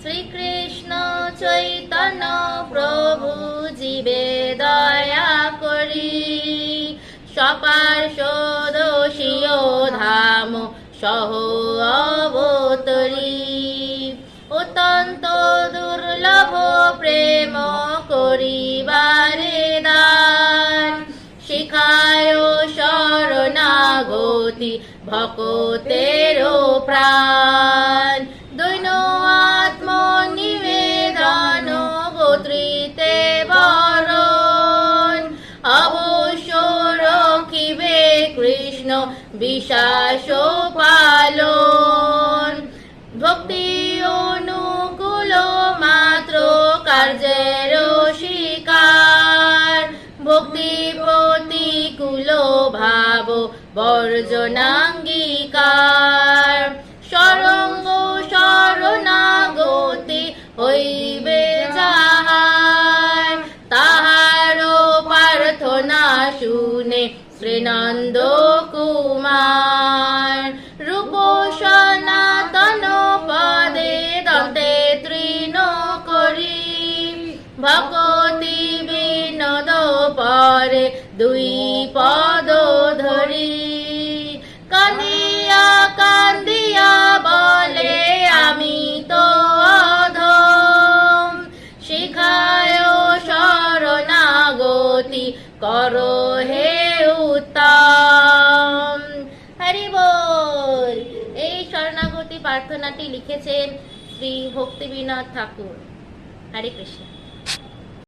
শ্রীকৃষ্ণ চৈতন্য প্রভু জীবে দয়া করি, সপার্শ্বদোষীয় ধাম সহ অবতরী। অত্যন্ত দুর্লভ প্রেম করিবারে দান, শিখায় শরণাগতি ভকতের প্রাণ। দৈন আত্মনিবেদন গোত্রীতে বরণ, অবশ্য রখিবে কৃষ্ণ বিশ্বাস পালন। ভক্তি অনুকূল মাত্র কার্যের শিকার, ভক্তি প্রতিকূল ভাব বর্জনাঙ্গীকার। সরঙ্গ শরণাগতি হইবে যাহার, তাহার প্রার্থনা শুনে শ্রীনন্দ কুমার। রূপ সনাতন পদে দন্তে তৃণ করি, ভকতি বিনোদ পরে দুই পদ ধরি। কান্দিয়া কান্দিয়া বলে আমি তো অধম, শিখায় শরণাগতি করো হে উত্তম। হরি বল। এই শরণাগতি প্রার্থনাটি লিখেছেন শ্রী ভক্তিবিনোদ ঠাকুর। হরে কৃষ্ণ।